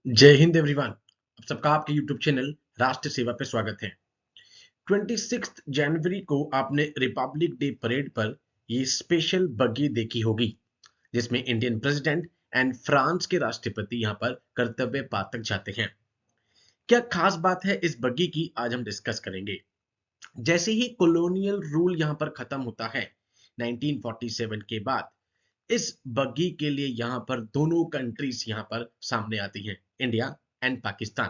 जय हिंद एवरीवन। आप सबका आपके यूट्यूब चैनल राष्ट्र सेवा पे स्वागत है। 26 जनवरी को आपने रिपब्लिक डे परेड पर ये स्पेशल बग्गी देखी होगी, जिसमें इंडियन प्रेसिडेंट एंड फ्रांस के राष्ट्रपति यहां पर कर्तव्य पाथ तक जाते हैं। क्या खास बात है इस बग्गी की, आज हम डिस्कस करेंगे। जैसे ही कॉलोनियल रूल यहां पर खत्म होता है 1947 के बाद, इस बग्गी के लिए यहां पर दोनों कंट्रीज यहां पर सामने आती हैं, इंडिया एंड पाकिस्तान।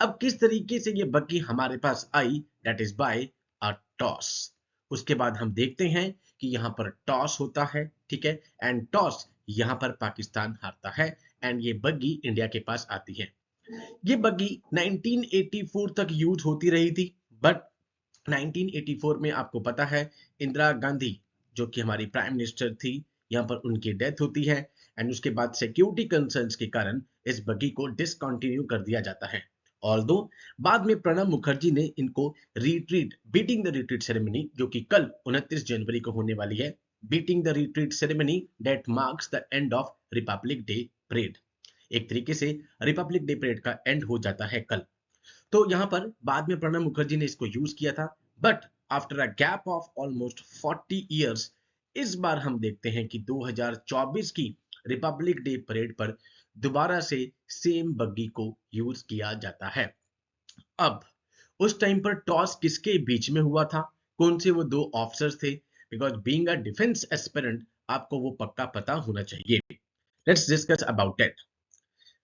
अब किस तरीके से ये बग्गी हमारे पास आई, that is by a toss. उसके बाद हम देखते हैं कि यहाँ पर टॉस होता है, ठीक है, एंड टॉस यहाँ पर पाकिस्तान हारता है एंड ये बग्गी इंडिया के पास आती है। ये बग्गी 1984 तक यूज होती रही थी, बट 1984 में आपको पता है इंदिरा गांधी जो कि हमारी प्राइम मिनिस्टर थी, यहाँ पर उनकी डेथ होती है एंड उसके बाद सिक्योरिटी कंसर्न्स के कारण इस बग्गी को डिसकंटिन्यू कर दिया जाता है। ऑल्दो बाद में प्रणब मुखर्जी ने इनको retreat beating the retreat ceremony, जो कि कल 29 जनवरी को होने वाली है, beating the retreat ceremony that marks the end of Republic Day parade. एक तरीके से रिपब्लिक डे परेड का एंड हो जाता है कल। तो यहाँ पर बाद में प्रणब मुखर्जी ने इसको यूज किया था, but after a gap of almost 40 years इस बार हम देखते हैं कि 2024 की रिपब्लिक डे परेड पर दोबारा से सेम बग्गी को यूज किया जाता है। अब उस टाइम पर टॉस किसके बीच में हुआ था, कौन से वो दो ऑफिसर्स थे, because being a defence aspirant आपको वो पक्का पता होना चाहिए। Let's discuss about it.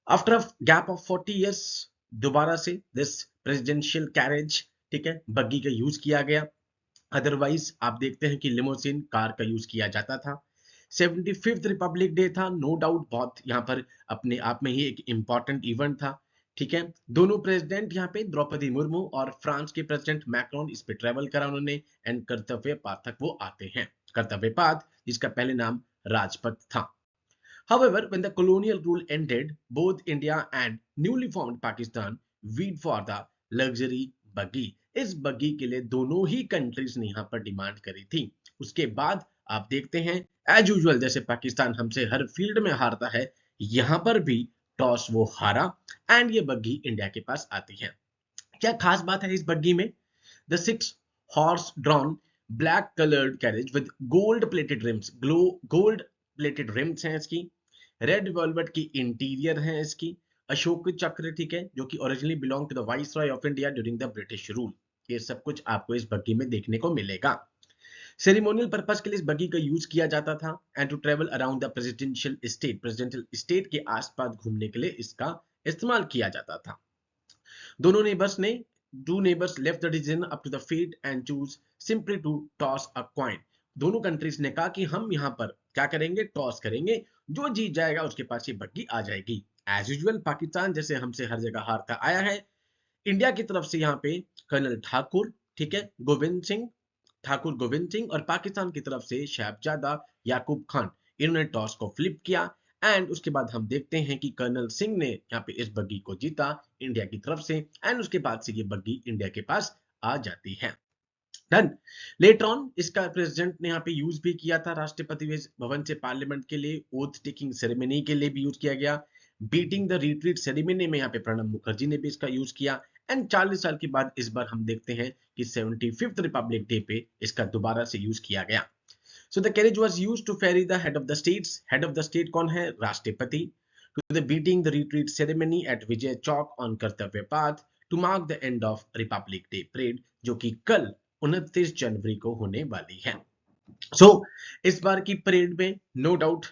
After a gap of 40 years दोबारा से दिस प्रेसिडेंशियल कैरेज, ठीक है, बग्गी का यूज किया गया। अदरवाइज आप देखते हैं कि लिमोसिन कार का यूज किया जाता था। 75th रिपब्लिक डे था, नो डाउट बहुत यहाँ पर अपने आप में ही एक इंपॉर्टेंट इवेंट था, ठीक है। दोनों प्रेसिडेंट यहाँ पे द्रौपदी मुर्मू और फ्रांस के प्रेसिडेंट मैक्रोन इस पे ट्रेवल करा उन्होंने एंड कर्तव्य पाथ तक वो आते हैं। कर्तव्य पाथ जिसका पहले नाम राजपथ था। However, when the colonial rule ended, both India and newly formed Pakistan vied for the luxury buggy. इस बग्गी के लिए दोनों ही कंट्रीज ने यहाँ पर डिमांड करी थी। उसके बाद आप देखते हैं एज यूजुअल जैसे पाकिस्तान हमसे हर फील्ड में हारता है, यहाँ पर भी टॉस वो हारा एंड ये बग्गी इंडिया के पास आती है। क्या खास बात है इस बग्गी में? The 6 horse drawn black colored carriage with gold plated rims, glow gold plated RIMS हैं इसकी, रेड वेलवेट की इंटीरियर है इसकी, अशोक चक्र, ठीक है, जो कि originally belong to the viceroy of India during the British rule. ये सब कुछ आपको इस बग्गी में देखने को मिलेगा। सेरेमोनियल पर्पस के लिए इस बग्गी का यूज किया जाता था and to travel around the presidential state के आसपास घूमने के लिए इसका इस्तेमाल किया जाता था। दोनों नेबर्स ने two neighbours left the decision up to the fate and choose simply to toss a coin. दोनों कंट्रीज ने कहा कि हम यहाँ पर क्या करेंगे, टॉस करेंगे, जो जीत जाएगा उसके पास ये बग्गी आ जाएगी। एज यूजुअल पाकिस्तान जैसे हमसे हर जगह हारता आया है, इंडिया की तरफ से यहाँ पे कर्नल ठाकुर, ठीक है, गोविंद सिंह और पाकिस्तान की तरफ से शहजादा याकूब खान, इन्होंने टॉस को फ्लिप किया एंड उसके बाद हम देखते हैं कि कर्नल सिंह ने यहाँ पे इस बग्गी को जीता इंडिया की तरफ से एंड उसके बाद से ये बग्गी इंडिया के पास आ जाती है। डन। लेटर ऑन इसका प्रेसिडेंट ने यहाँ पे यूज भी किया था, राष्ट्रपति भवन से पार्लियामेंट के लिए ओथ टेकिंग सेरेमनी के लिए भी यूज किया गया। बीटिंग द रिट्रीट सेरेमनी में यहाँ पे प्रणब मुखर्जी ने भी इसका यूज किया एंड 40 साल के बाद इस बार हम देखते हैं कि 75th रिपब्लिक डे पे इसका दोबारा से यूज किया गया। So the carriage was used to ferry the head of the states. Head of the state कौन है? राष्ट्रपति। To the beating the retreat ceremony at Vijay Chowk on Kartavya Path to mark the end of Republic Day parade, जो कि कल 29 जनवरी को होने वाली है। सो इस बार की परेड में नो डाउट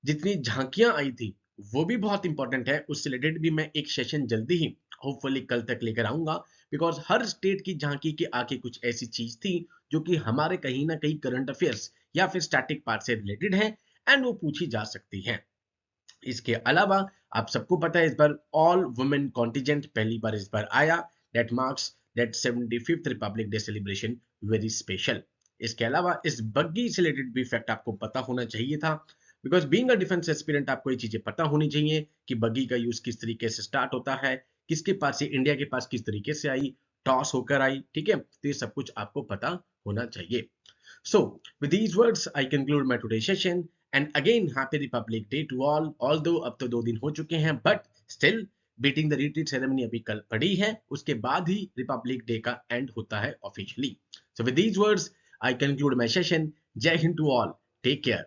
जितनी झांकियां आई थी वो भी बहुत इंपॉर्टेंट है। उससे रिलेटेड भी मैं एक सेशन जल्दी ही होपफुली कल तक लेकर आऊंगा, बिकॉज हर स्टेट की झांकी के आगे कुछ ऐसी चीज थी जो कि हमारे कहीं ना कहीं करंट अफेयर्स या फिर स्टैटिक पार्ट से रिलेटेड है एंड वो पूछी जा सकती है। इसके अलावा आप सबको पता है इस बार ऑल वुमेन कॉन्टिजेंट पहली बार इस बार आया, that marks that 75th Republic day celebration very special. इसके अलावा इस बग्गी से रिलेटेड भी फैक्ट आपको पता होना चाहिए था, because being a defence aspirant आपको ये चीजें पता होनी चाहिए कि बग्गी का यूज किस तरीके से स्टार्ट होता है, किसके पास से इंडिया के पास किस तरीके से आई, टॉस होकर आई, ठीक है, तो ये सब कुछ आपको पता होना चाहिए। So, with these words, I conclude my today's session. And again, Happy Republic Day to all. Although अब तो 2 दिन हो चुके हैं, but still beating the retreat ceremony अभी कल पड़ी है, उसके बाद ही रिपब्लिक डे का एंड होता है officially. So with these words I conclude my session. Jai Hind to all, take care.